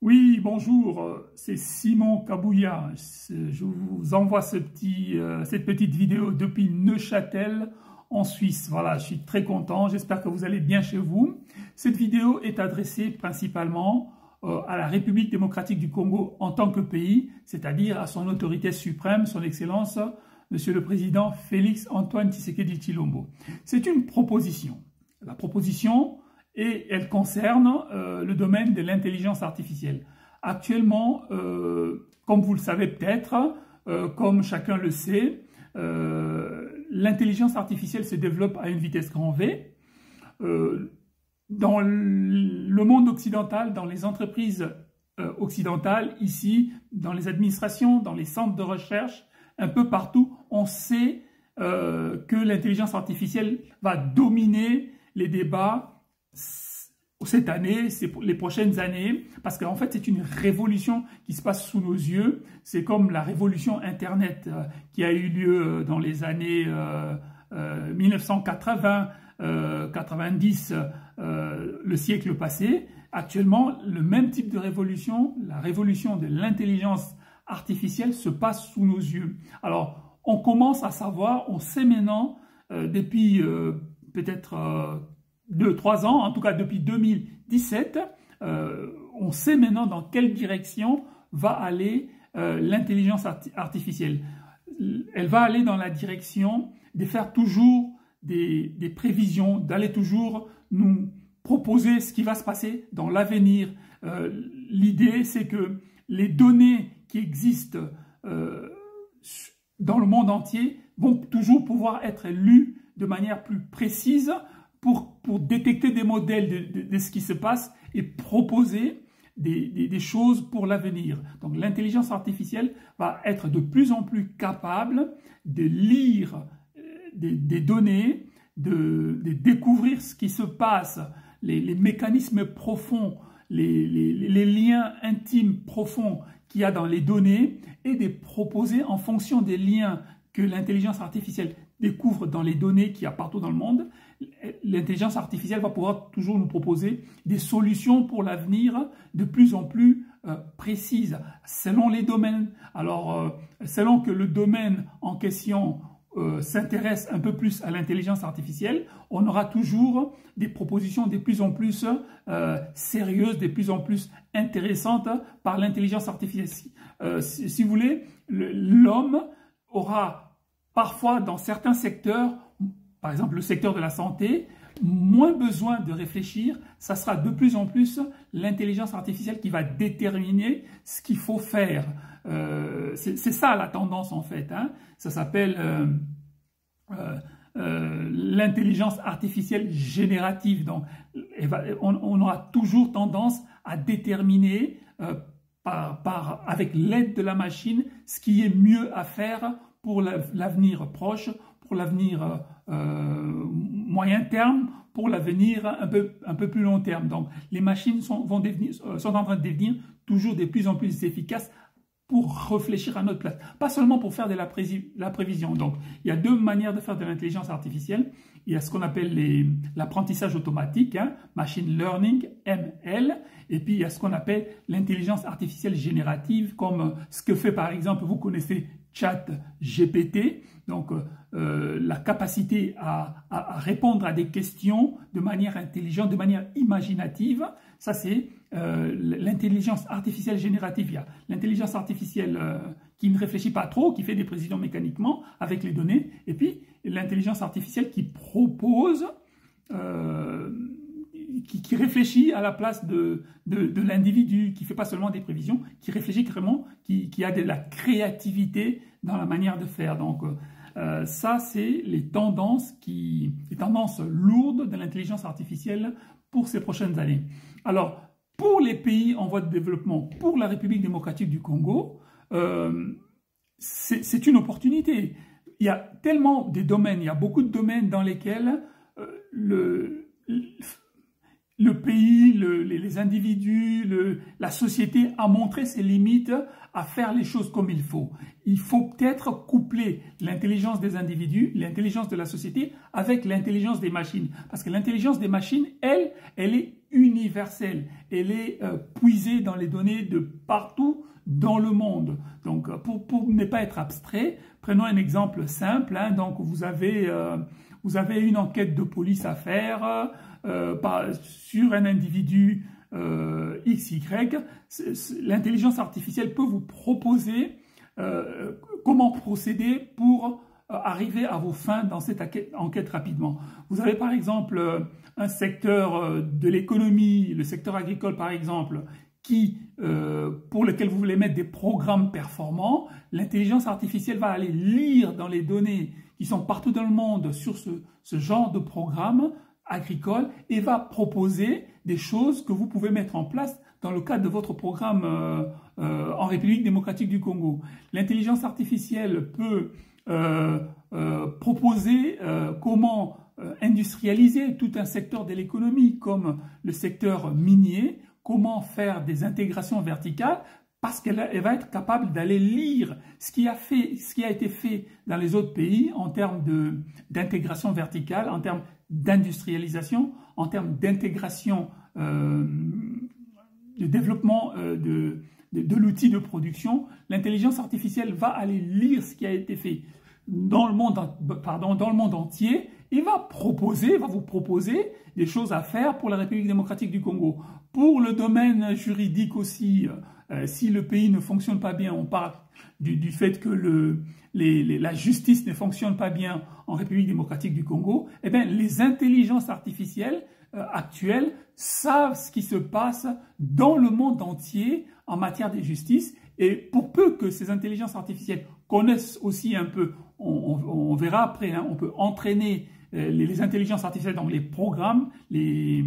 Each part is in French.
Oui, bonjour, c'est Simon Kabouya. Je vous envoie cette petite vidéo depuis Neuchâtel, en Suisse. Voilà, je suis très content, j'espère que vous allez bien chez vous. Cette vidéo est adressée principalement à la République démocratique du Congo en tant que pays, c'est-à-dire à son autorité suprême, son Excellence, Monsieur le Président Félix Antoine Tshisekedi Tshilombo. C'est une proposition. La proposition... et elle concerne le domaine de l'intelligence artificielle. Actuellement, comme vous le savez peut-être, comme chacun le sait, l'intelligence artificielle se développe à une vitesse grand V. Dans le monde occidental, dans les entreprises occidentales, ici, dans les administrations, dans les centres de recherche, un peu partout, on sait que l'intelligence artificielle va dominer les débats cette année, c'est pour les prochaines années, parce qu'en fait, c'est une révolution qui se passe sous nos yeux. C'est comme la révolution Internet qui a eu lieu dans les années 1980, 90, le siècle passé. Actuellement, le même type de révolution, la révolution de l'intelligence artificielle se passe sous nos yeux. Alors, on commence à savoir, on sait maintenant, depuis peut-être 2-3 ans, en tout cas depuis 2017, on sait maintenant dans quelle direction va aller l'intelligence artificielle. Elle va aller dans la direction de faire toujours des prévisions, d'aller toujours nous proposer ce qui va se passer dans l'avenir. L'idée, c'est que les données qui existent dans le monde entier vont toujours pouvoir être lues de manière plus précise pour détecter des modèles de ce qui se passe et proposer des choses pour l'avenir. Donc l'intelligence artificielle va être de plus en plus capable de lire des données, de découvrir ce qui se passe, les mécanismes profonds, les liens intimes profonds qu'il y a dans les données et de proposer en fonction des liens que l'intelligence artificielle découvre dans les données qu'il y a partout dans le monde. L'intelligence artificielle va pouvoir toujours nous proposer des solutions pour l'avenir de plus en plus précises, selon les domaines. Alors, selon que le domaine en question s'intéresse un peu plus à l'intelligence artificielle, on aura toujours des propositions de plus en plus sérieuses, de plus en plus intéressantes par l'intelligence artificielle. Si vous voulez, l'homme aura parfois dans certains secteurs, par exemple le secteur de la santé, moins besoin de réfléchir, ça sera de plus en plus l'intelligence artificielle qui va déterminer ce qu'il faut faire. C'est ça la tendance en fait, hein. Ça s'appelle l'intelligence artificielle générative. Donc on aura toujours tendance à déterminer avec l'aide de la machine ce qui est mieux à faire pour l'avenir proche, pour l'avenir moyen terme, pour l'avenir un peu plus long terme. Donc, les machines sont en train de devenir toujours de plus en plus efficaces pour réfléchir à notre place. Pas seulement pour faire de la prévision. Donc, il y a deux manières de faire de l'intelligence artificielle. Il y a ce qu'on appelle l'apprentissage automatique, hein, machine learning, ML, et puis il y a ce qu'on appelle l'intelligence artificielle générative, comme ce que fait par exemple, vous connaissez ChatGPT, donc la capacité à répondre à des questions de manière intelligente, de manière imaginative. Ça, c'est l'intelligence artificielle générative. Il y a l'intelligence artificielle qui ne réfléchit pas trop, qui fait des prévisions mécaniquement avec les données, et puis l'intelligence artificielle qui propose, qui réfléchit à la place de l'individu, qui ne fait pas seulement des prévisions, qui réfléchit vraiment, qui a de la créativité dans la manière de faire. Donc ça, c'est les tendances lourdes de l'intelligence artificielle pour ces prochaines années. Alors, pour les pays en voie de développement, pour la République démocratique du Congo, c'est une opportunité. Il y a tellement de domaines, il y a beaucoup de domaines dans lesquels le pays, les individus, la société a montré ses limites à faire les choses comme il faut. Il faut peut-être coupler l'intelligence des individus, l'intelligence de la société avec l'intelligence des machines. Parce que l'intelligence des machines, elle est unique. universelle. Elle est puisée dans les données de partout dans le monde. Donc, pour ne pas être abstrait, prenons un exemple simple. Hein. Donc, vous avez une enquête de police à faire sur un individu XY. L'intelligence artificielle peut vous proposer comment procéder pour arriver à vos fins dans cette enquête rapidement. Vous avez par exemple un secteur de l'économie, le secteur agricole par exemple, pour lequel vous voulez mettre des programmes performants. L'intelligence artificielle va aller lire dans les données qui sont partout dans le monde sur ce genre de programme agricole et va proposer des choses que vous pouvez mettre en place dans le cadre de votre programme en République démocratique du Congo. L'intelligence artificielle peut proposer comment industrialiser tout un secteur de l'économie comme le secteur minier, comment faire des intégrations verticales parce qu'elle va être capable d'aller lire ce qui a été fait dans les autres pays en termes d'intégration verticale, en termes d'industrialisation, en termes d'intégration, de développement de l'outil de production. L'intelligence artificielle va aller lire ce qui a été fait dans le monde entier et va vous proposer des choses à faire pour la République démocratique du Congo. Pour le domaine juridique aussi, si le pays ne fonctionne pas bien, on parle du fait que la justice ne fonctionne pas bien en République démocratique du Congo, eh bien, les intelligences artificielles actuelles savent ce qui se passe dans le monde entier en matière de justice. Et pour peu que ces intelligences artificielles connaissent aussi un peu, on verra après, hein, on peut entraîner les intelligences artificielles dans les programmes, les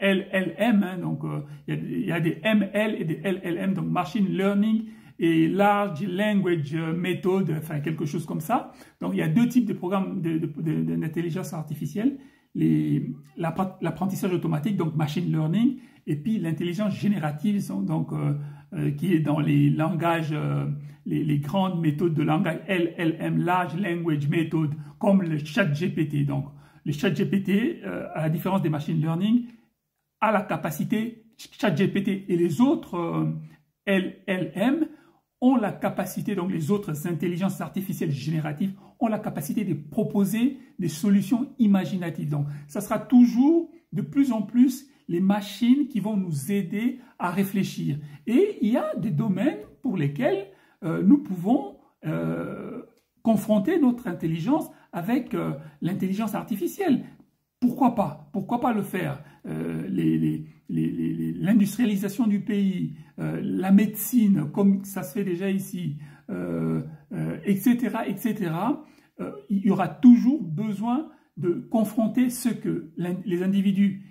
LLM, hein, donc il y a des ML et des LLM, donc Machine Learning et Large Language Method, enfin quelque chose comme ça. Donc il y a deux types de programmes d'intelligence artificielle, l'apprentissage automatique, donc Machine Learning, et puis l'intelligence générative, donc qui est dans les langages, les grandes méthodes de langage LLM, Large Language Method, comme le ChatGPT. Donc, le ChatGPT, à la différence des machine learning, a la capacité, ChatGPT et les autres LLM ont la capacité, donc les autres intelligences artificielles génératives ont la capacité de proposer des solutions imaginatives. Donc, ça sera toujours de plus en plus les machines qui vont nous aider à réfléchir. Et il y a des domaines pour lesquels nous pouvons confronter notre intelligence avec l'intelligence artificielle. Pourquoi pas? Pourquoi pas le faire? L'industrialisation du pays, la médecine, comme ça se fait déjà ici, etc., etc. Il y aura toujours besoin de confronter ce que les individus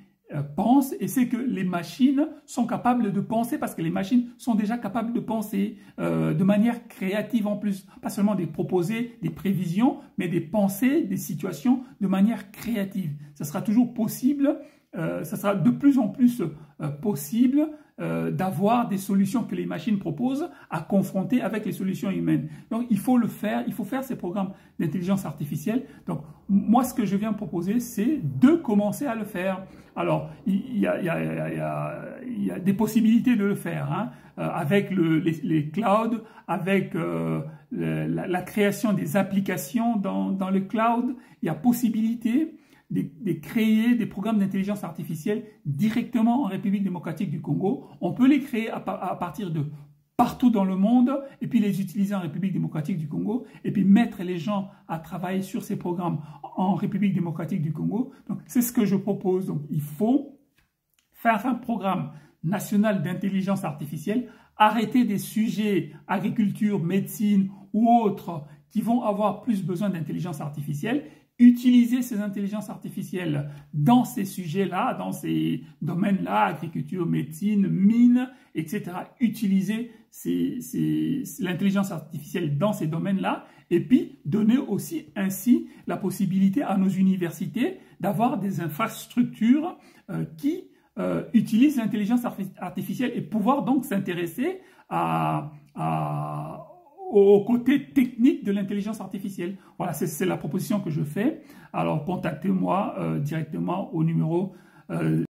pensent et c'est que les machines sont capables de penser parce que les machines sont déjà capables de penser de manière créative en plus, pas seulement de proposer des prévisions, mais de penser des situations de manière créative. Ça sera toujours possible, ça sera de plus en plus possible d'avoir des solutions que les machines proposent à confronter avec les solutions humaines. Donc il faut le faire, il faut faire ces programmes d'intelligence artificielle. Donc moi ce que je viens proposer c'est de commencer à le faire. Alors il y a des possibilités de le faire hein, avec les clouds, avec la création des applications dans le cloud. Il y a possibilité de créer des programmes d'intelligence artificielle directement en République démocratique du Congo. On peut les créer à partir de partout dans le monde et puis les utiliser en République démocratique du Congo et puis mettre les gens à travailler sur ces programmes en République démocratique du Congo. Donc c'est ce que je propose. Donc il faut faire un programme national d'intelligence artificielle, arrêter des sujets agriculture, médecine ou autres qui vont avoir plus besoin d'intelligence artificielle, utiliser ces intelligences artificielles dans ces sujets-là, dans ces domaines-là, agriculture, médecine, mines, etc. Utiliser l'intelligence artificielle dans ces domaines-là et puis donner aussi ainsi la possibilité à nos universités d'avoir des infrastructures qui utilisent l'intelligence artificielle et pouvoir donc s'intéresser au côté technique de l'intelligence artificielle. Voilà, c'est la proposition que je fais. Alors, contactez-moi directement au numéro